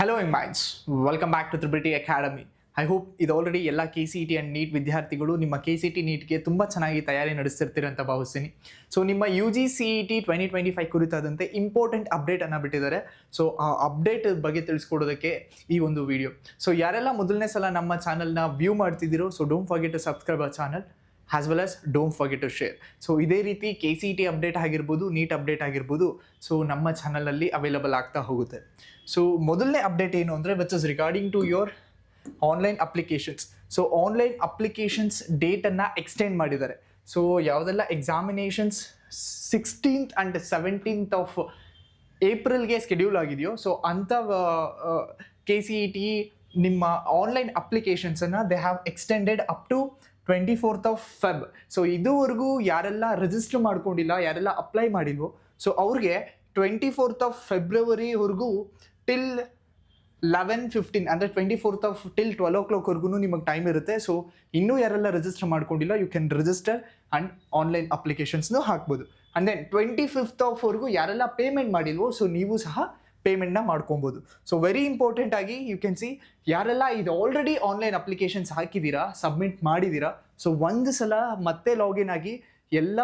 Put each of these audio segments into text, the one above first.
Hello young minds, welcome back to Triple T Academy. I hope ಇದು already ಎಲ್ಲ KCET and neat ವಿದ್ಯಾರ್ಥಿಗಳು ನಿಮ್ಮ KCET ನೀಟ್ಗೆ ತುಂಬ ಚೆನ್ನಾಗಿ ತಯಾರಿ ನಡೆಸ್ತಿರ್ತೀರ ಅಂತ ಭಾವಿಸ್ತೀನಿ. ಸೊ ನಿಮ್ಮ UGCET 2025 ಕುರಿತಾದಂತೆ ಇಂಪಾರ್ಟೆಂಟ್ ಅಪ್ಡೇಟನ್ನು ಬಿಟ್ಟಿದ್ದಾರೆ. ಸೊ ಆ ಅಪ್ಡೇಟ್ ಬಗ್ಗೆ ತಿಳಿಸ್ಕೊಡೋದಕ್ಕೆ ಈ ಒಂದು ವಿಡಿಯೋ. ಸೊ ಯಾರೆಲ್ಲ ಮೊದಲನೇ ಸಲ ನಮ್ಮ ಚಾನಲ್ನ ವ್ಯೂ ಮಾಡ್ತಿದ್ದೀರೋ, so don't forget to subscribe our channel as well as don't forget to share. So ಇದೇ ರೀತಿ KCET ಅಪ್ಡೇಟ್ ಆಗಿರ್ಬೋದು, ನೀಟ್ ಅಪ್ಡೇಟ್ ಆಗಿರ್ಬೋದು, ಸೊ ನಮ್ಮ ಚಾನಲಲ್ಲಿ ಅವೈಲಬಲ್ ಆಗ್ತಾ ಹೋಗುತ್ತೆ. ಸೊ ಮೊದಲನೇ ಅಪ್ಡೇಟ್ ಏನು ಅಂದರೆ which is regarding to your online applications. So online applications ಡೇಟನ್ನು ಎಕ್ಸ್ಟೆಂಡ್ ಮಾಡಿದ್ದಾರೆ. ಸೊ ಯಾವುದೆಲ್ಲ examinations 16th and 17th of ಏಪ್ರಿಲ್ಗೆ ಸ್ಕೆಡ್ಯೂಲ್ ಆಗಿದೆಯೋ, ಸೊ ಅಂಥ KCET ನಿಮ್ಮ ಆನ್ಲೈನ್ ಅಪ್ಲಿಕೇಶನ್ಸನ್ನು they have extended up to 24th of Feb. So ಇದುವರೆಗೂ ಯಾರೆಲ್ಲ ರಿಜಿಸ್ಟರ್ ಮಾಡ್ಕೊಂಡಿಲ್ಲ, ಯಾರೆಲ್ಲ ಅಪ್ಲೈ ಮಾಡಿಲ್ವೋ, ಸೊ ಅವ್ರಿಗೆ 24th of February ಟಿಲ್ 11:15 ಅಂದರೆ 24th of ಟಿಲ್ 12 o'clock ನಿಮಗೆ ಟೈಮ್ ಇರುತ್ತೆ. ಸೊ ಇನ್ನೂ ಯಾರೆಲ್ಲ ರಿಜಿಸ್ಟರ್ ಮಾಡ್ಕೊಂಡಿಲ್ಲ, you can register and online ಅಪ್ಲಿಕೇಶನ್ಸ್ನು ಹಾಕ್ಬೋದು. ಆ್ಯಂಡ್ ದೆನ್ 25th of ಯಾರೆಲ್ಲ ಪೇಮೆಂಟ್ ಮಾಡಿಲ್ವೋ, ಸೊ ನೀವು ಸಹ ಪೇಮೆಂಟ್ನ ಮಾಡ್ಕೊಬೋದು. ಸೊ ವೆರಿ ಇಂಪಾರ್ಟೆಂಟ್ ಆಗಿ ಯು ಕ್ಯಾನ್ ಸಿ ಯಾರೆಲ್ಲ ಇದು ಆಲ್ರೆಡಿ ಆನ್ಲೈನ್ ಅಪ್ಲಿಕೇಶನ್ಸ್ ಹಾಕಿದ್ದೀರಾ, ಸಬ್ಮಿಟ್ ಮಾಡಿದ್ದೀರಾ, ಸೊ ಒಂದು ಸಲ ಮತ್ತೆ ಲಾಗಿನ್ ಆಗಿ ಎಲ್ಲ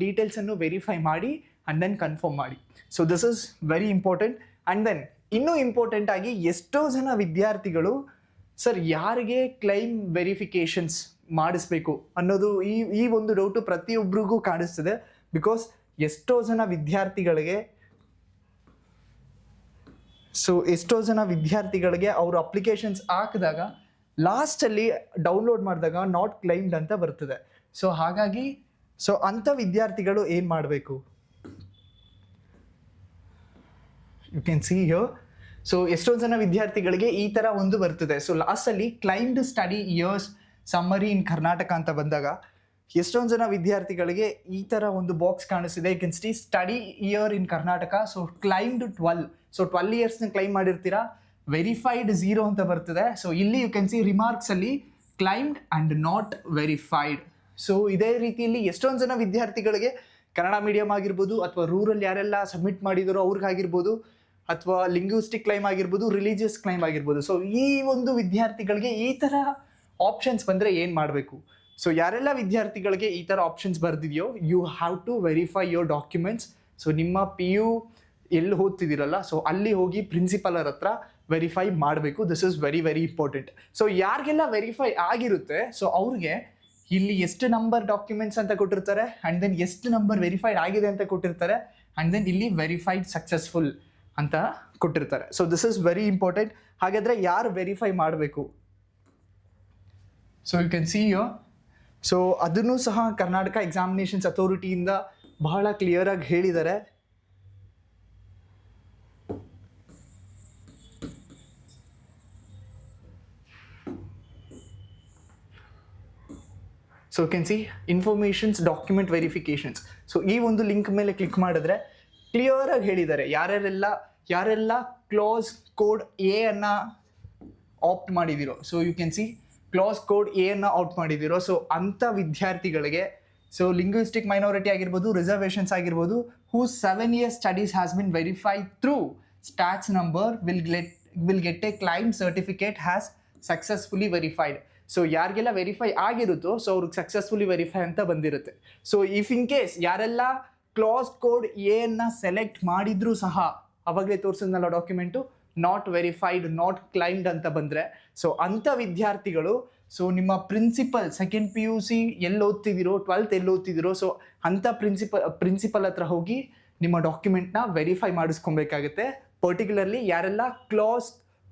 ಡೀಟೇಲ್ಸನ್ನು ವೆರಿಫೈ ಮಾಡಿ ಆ್ಯಂಡ್ ದೆನ್ ಕನ್ಫರ್ಮ್ ಮಾಡಿ. So this is very important. And then ಇನ್ನೂ ಇಂಪಾರ್ಟೆಂಟ್ ಆಗಿ ಎಷ್ಟೋ ಜನ ವಿದ್ಯಾರ್ಥಿಗಳು ಸರ್ ಯಾರಿಗೆ ಕ್ಲೈಮ್ ವೆರಿಫಿಕೇಷನ್ಸ್ ಮಾಡಿಸ್ಬೇಕು ಅನ್ನೋದು ಈ ಒಂದು ಡೌಟು ಪ್ರತಿಯೊಬ್ಬರಿಗೂ ಕಾಣಿಸ್ತಿದೆ. ಬಿಕಾಸ್ ಎಷ್ಟೋ ಜನ ವಿದ್ಯಾರ್ಥಿಗಳಿಗೆ ಅವರು ಅಪ್ಲಿಕೇಶನ್ಸ್ ಹಾಕಿದಾಗ ಲಾಸ್ಟಲ್ಲಿ ಡೌನ್ಲೋಡ್ ಮಾಡಿದಾಗ ನಾಟ್ ಕ್ಲೈಮ್ಡ್ ಅಂತ ಬರ್ತದೆ. ಸೊ ಹಾಗಾಗಿ ಅಂಥ ವಿದ್ಯಾರ್ಥಿಗಳು ಏನು ಮಾಡಬೇಕು, you can see here. So ಎಷ್ಟೊಂದು ಜನ ವಿದ್ಯಾರ್ಥಿಗಳಿಗೆ ಈ ಥರ ಒಂದು ಬರ್ತದೆ. ಸೊ ಲಾಸ್ಟಲ್ಲಿ claimed study years summary in Karnataka ಅಂತ ಬಂದಾಗ ಎಷ್ಟೊಂದು ಜನ ವಿದ್ಯಾರ್ಥಿಗಳಿಗೆ ಈ ಥರ ಒಂದು ಬಾಕ್ಸ್ ಕಾಣಿಸ್ತಿದೆ. You can see study year in Karnataka. So claimed 12. So 12 ಇಯರ್ಸ್ನ ಕ್ಲೈಮ್ ಮಾಡಿರ್ತೀರಾ, ವೆರಿಫೈಡ್ 0 ಅಂತ ಬರ್ತದೆ. ಸೊ ಇಲ್ಲಿ ಯು ಕ್ಯಾನ್ ಸಿ ರಿಮಾರ್ಕ್ಸಲ್ಲಿ claimed and not verified. So ಇದೇ ರೀತಿಯಲ್ಲಿ ಎಷ್ಟೊಂದು ಜನ ವಿದ್ಯಾರ್ಥಿಗಳಿಗೆ ಕನ್ನಡ ಮೀಡಿಯಮ್ ಆಗಿರ್ಬೋದು, ಅಥವಾ ರೂರಲ್ ಯಾರೆಲ್ಲ ಸಬ್ಮಿಟ್ ಮಾಡಿದಾರೋ ಅವ್ರಿಗಾಗಿರ್ಬೋದು, ಅಥವಾ ಲಿಂಗ್ವಿಸ್ಟಿಕ್ ಕ್ಲೈಮ್ ಆಗಿರ್ಬೋದು, ರಿಲಿಜಿಯಸ್ ಕ್ಲೈಮ್ ಆಗಿರ್ಬೋದು. ಸೊ ಈ ಒಂದು ವಿದ್ಯಾರ್ಥಿಗಳಿಗೆ ಈ ಥರ ಆಪ್ಷನ್ಸ್ ಬಂದರೆ ಏನು ಮಾಡಬೇಕು? ಸೊ ಯಾರೆಲ್ಲ ವಿದ್ಯಾರ್ಥಿಗಳಿಗೆ ಈ ಥರ ಆಪ್ಷನ್ಸ್ ಬರ್ದಿದೆಯೋ, you have to verify your documents. So ನಿಮ್ಮ PU ಎಲ್ಲಿ ಓದ್ತಿದ್ದೀರಲ್ಲ, ಸೊ ಅಲ್ಲಿ ಹೋಗಿ ಪ್ರಿನ್ಸಿಪಲರ್ ಹತ್ರ ವೆರಿಫೈ ಮಾಡಬೇಕು. This is very very important. So ಯಾರಿಗೆಲ್ಲ ವೆರಿಫೈ ಆಗಿರುತ್ತೆ, ಸೊ ಅವ್ರಿಗೆ ಇಲ್ಲಿ ಎಷ್ಟು ನಂಬರ್ ಡಾಕ್ಯುಮೆಂಟ್ಸ್ ಅಂತ ಕೊಟ್ಟಿರ್ತಾರೆ, ಆ್ಯಂಡ್ ದೆನ್ ಎಷ್ಟು ನಂಬರ್ ವೆರಿಫೈಡ್ ಆಗಿದೆ ಅಂತ ಕೊಟ್ಟಿರ್ತಾರೆ, ಆ್ಯಂಡ್ ದೆನ್ ಇಲ್ಲಿ ವೆರಿಫೈಡ್ ಸಕ್ಸಸ್ಫುಲ್ ಅಂತ ಕೊಟ್ಟಿರ್ತಾರೆ. So this is very important. ಹಾಗಾದರೆ ಯಾರು ವೆರಿಫೈ ಮಾಡಬೇಕು? So you can see your. So ಅದನ್ನು ಸಹ ಕರ್ನಾಟಕ ಎಕ್ಸಾಮಿನೇಷನ್ಸ್ ಅಥಾರಿಟಿಯಿಂದ ಬಹಳ ಕ್ಲಿಯರಾಗಿ ಹೇಳಿದ್ದಾರೆ. So you can see informations document verifications. So ಈ ಒಂದು ಲಿಂಕ್ ಮೇಲೆ ಕ್ಲಿಕ್ ಮಾಡಿದ್ರೆ ಕ್ಲಿಯರಾಗಿ ಹೇಳಿದ್ದಾರೆ ಯಾರೆಲ್ಲ ಕ್ಲಾಸ್ ಕೋಡ್ ಎ ಅನ್ನು ಆಪ್ಟ್ ಮಾಡಿದಿರೋ. So you can see class code A ಅನ್ನು ಆಪ್ಟ್ ಮಾಡಿದಿರೋ. ಸೊ ಅಂಥ ವಿದ್ಯಾರ್ಥಿಗಳಿಗೆ, ಸೊ ಲಿಂಗ್ವಿಸ್ಟಿಕ್ ಮೈನಾರಿಟಿ ಆಗಿರ್ಬೋದು, ರಿಸರ್ವೇಷನ್ಸ್ ಆಗಿರ್ಬೋದು, who 7 years studies has been verified through stats number will get a claim certificate has successfully verified. So ಯಾರಿಗೆಲ್ಲ verify ಆಗಿರುತ್ತೋ, so ಅವ್ರಿಗೆ successfully verify ಅಂತ ಬಂದಿರುತ್ತೆ. ಸೊ ಇಫ್ ಇನ್ ಕೇಸ್ ಯಾರೆಲ್ಲ ಕ್ಲಾಸ್ ಕೋಡ್ ಎ ಅನ್ನು select ಮಾಡಿದ್ರೂ ಸಹ, ಅವಾಗಲೇ ತೋರಿಸಿದ್ನಲ್ಲ document, not verified, not claimed ಅಂತ ಬಂದರೆ, ಸೊ ಅಂಥ ವಿದ್ಯಾರ್ಥಿಗಳು, ಸೊ ನಿಮ್ಮ ಪ್ರಿನ್ಸಿಪಲ್ ಸೆಕೆಂಡ್ PUC ಎಲ್ಲಿ ಓದ್ತಿದ್ದೀರೋ, 12th ಎಲ್ಲಿ ಓದ್ತಿದ್ದೀರೋ, ಸೊ ಅಂಥ ಪ್ರಿನ್ಸಿಪಲ್ ಹತ್ರ ಹೋಗಿ ನಿಮ್ಮ ಡಾಕ್ಯುಮೆಂಟ್ನ ವೆರಿಫೈ ಮಾಡಿಸ್ಕೊಬೇಕಾಗುತ್ತೆ. ಪರ್ಟಿಕ್ಯುಲರ್ಲಿ ಯಾರೆಲ್ಲ ಕ್ಲಾಸ್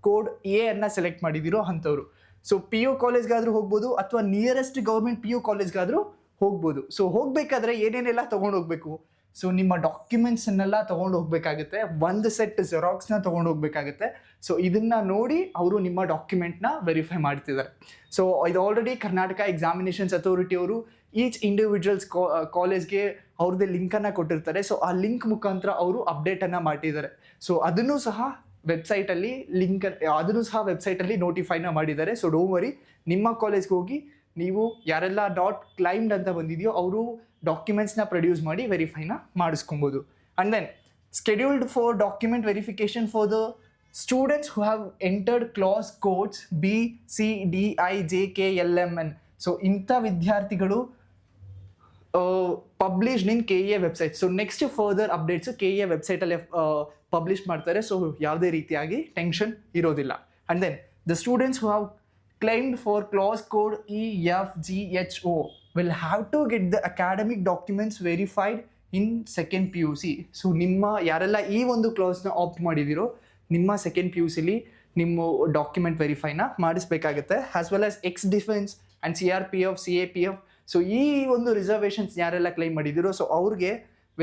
ಕೋಡ್ ಎ ಅನ್ನು ಸೆಲೆಕ್ಟ್ ಮಾಡಿದ್ದೀರೋ ಅಂಥವ್ರು. ಸೊ PU ಕಾಲೇಜ್ಗಾದರೂ ಹೋಗ್ಬೋದು, ಅಥವಾ ನಿಯರೆಸ್ಟ್ ಗೌರ್ಮೆಂಟ್ PU ಕಾಲೇಜ್ಗಾದರೂ ಹೋಗ್ಬೋದು. ಸೊ ಹೋಗಬೇಕಾದ್ರೆ ಏನೇನೆಲ್ಲ ತೊಗೊಂಡು ಹೋಗಬೇಕು? ಸೊ ನಿಮ್ಮ ಡಾಕ್ಯುಮೆಂಟ್ಸನ್ನೆಲ್ಲ ತೊಗೊಂಡು ಹೋಗಬೇಕಾಗುತ್ತೆ. ಒಂದು ಸೆಟ್ ಜೆರಾಕ್ಸ್ನ ತೊಗೊಂಡು ಹೋಗಬೇಕಾಗುತ್ತೆ. ಸೊ ಇದನ್ನು ನೋಡಿ ಅವರು ನಿಮ್ಮ ಡಾಕ್ಯುಮೆಂಟ್ನ ವೆರಿಫೈ ಮಾಡ್ತಿದ್ದಾರೆ. ಸೊ ಇದು ಆಲ್ರೆಡಿ ಕರ್ನಾಟಕ ಎಕ್ಸಾಮಿನೇಷನ್ಸ್ ಅಥಾರಿಟಿ ಅವರು ಈಚ್ ಇಂಡಿವಿಜುವಲ್ಸ್ ಕಾಲೇಜ್ಗೆ ಅವ್ರದ್ದೇ ಲಿಂಕನ್ನು ಕೊಟ್ಟಿರ್ತಾರೆ. ಸೊ ಆ ಲಿಂಕ್ ಮುಖಾಂತರ ಅವರು ಅಪ್ಡೇಟನ್ನು ಮಾಡಿದ್ದಾರೆ. ಸೊ ಅದನ್ನು ಸಹ ವೆಬ್ಸೈಟಲ್ಲಿ ನೋಟಿಫೈನ ಮಾಡಿದ್ದಾರೆ. ಸೊ ಡೋಂಟ್ ವರಿ, ನಿಮ್ಮ ಕಾಲೇಜ್ಗೆ ಹೋಗಿ ನೀವು ಯಾರೆಲ್ಲ ಡಾಟ್ ಕ್ಲೈಮ್ಡ್ ಅಂತ ಬಂದಿದೆಯೋ ಅವರು ಡಾಕ್ಯುಮೆಂಟ್ಸ್ನ ಪ್ರೊಡ್ಯೂಸ್ ಮಾಡಿ ವೆರಿಫೈನ ಮಾಡಿಸ್ಕೊಬೋದು. And then scheduled for document verification for the students who have entered class codes BCDIJKLMN. So ಇಂಥ ವಿದ್ಯಾರ್ಥಿಗಳು published in KEA website. So next further updates KEA ವೆಬ್ಸೈಟಲ್ಲಿ ಪಬ್ಲಿಷ್ ಮಾಡ್ತಾರೆ. ಸೊ ಯಾವುದೇ ರೀತಿಯಾಗಿ ಟೆನ್ಷನ್ ಇರೋದಿಲ್ಲ. And then the students who have claimed for clause code EFGHO will have to get the academic documents verified in second PUC. So ನಿಮ್ಮ ಯಾರೆಲ್ಲ ಈ ಒಂದು ಕ್ಲಾಸ್ನ ಆಪ್ಟ್ ಮಾಡಿದಿರೋ ನಿಮ್ಮ ಸೆಕೆಂಡ್ PUCಲಿ ನಿಮ್ಮ ಡಾಕ್ಯುಮೆಂಟ್ ವೆರಿಫೈನ ಮಾಡಿಸ್ಬೇಕಾಗುತ್ತೆ. As well as ex defence and CRPF CAPF. So ಈ ಒಂದು ರಿಸರ್ವೇಷನ್ಸ್ ಯಾರೆಲ್ಲ ಕ್ಲೈಮ್ ಮಾಡಿದಿರೋ ಸೊ ಅವ್ರಿಗೆ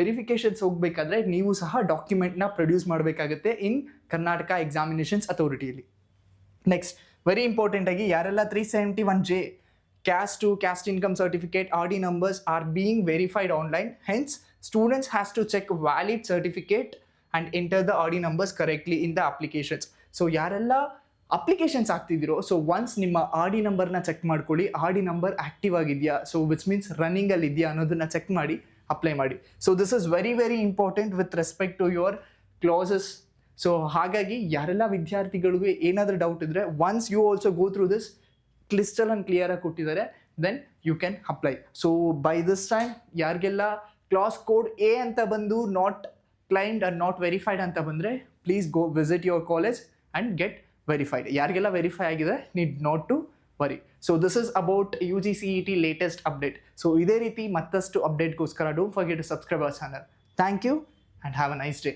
ವೆರಿಫಿಕೇಷನ್ಸ್ ಹೋಗಬೇಕಾದ್ರೆ ನೀವು ಸಹ ಡಾಕ್ಯುಮೆಂಟ್ನ ಪ್ರೊಡ್ಯೂಸ್ ಮಾಡಬೇಕಾಗುತ್ತೆ ಇನ್ ಕರ್ನಾಟಕ ಎಕ್ಸಾಮಿನೇಷನ್ಸ್ ಅಥಾರಿಟಿಯಲ್ಲಿ. ನೆಕ್ಸ್ಟ್ ವೆರಿ ಇಂಪಾರ್ಟೆಂಟ್ ಆಗಿ ಯಾರೆಲ್ಲ 371J caste income certificate RD numbers are being verified online, hence students has to check valid certificate and enter the RD numbers correctly in the applications. So ಯಾರೆಲ್ಲ applications ಆಗ್ತಿದ್ದೀರೋ so once ನಿಮ್ಮ RD ನಂಬರ್ನ check ಮಾಡ್ಕೊಳ್ಳಿ. RD number active ಆಗಿದೆಯಾ, so which means ರನ್ನಿಂಗಲ್ಲಿ ಇದೆಯಾ ಅನ್ನೋದನ್ನ check ಮಾಡಿ ಅಪ್ಲೈ ಮಾಡಿ. So this is very very important with respect to your classes. So ಹಾಗಾಗಿ ಯಾರೆಲ್ಲ ವಿದ್ಯಾರ್ಥಿಗಳಿಗೆ ಏನಾದರೂ ಡೌಟ್ ಇದ್ದರೆ once you also go through this ಕ್ಲಿಸ್ಟಲ್ ಆ್ಯಂಡ್ ಕ್ಲಿಯರಾಗಿ ಕೊಟ್ಟಿದ್ದಾರೆ, then you can apply. So by this time ಯಾರಿಗೆಲ್ಲ ಕ್ಲಾಸ್ ಕೋಡ್ A ಅಂತ ಬಂದು not claimed or not verified ಅಂತ ಬಂದರೆ please go visit your college and get verified. ಯಾರಿಗೆಲ್ಲ verify ಆಗಿದೆ need not to worry. So this is about UGCET latest update. So ಇದೇ ರೀತಿ ಮತ್ತಷ್ಟು ಅಪ್ಡೇಟ್ಗೋಸ್ಕರ don't forget to subscribe our channel. Thank you and have a nice day.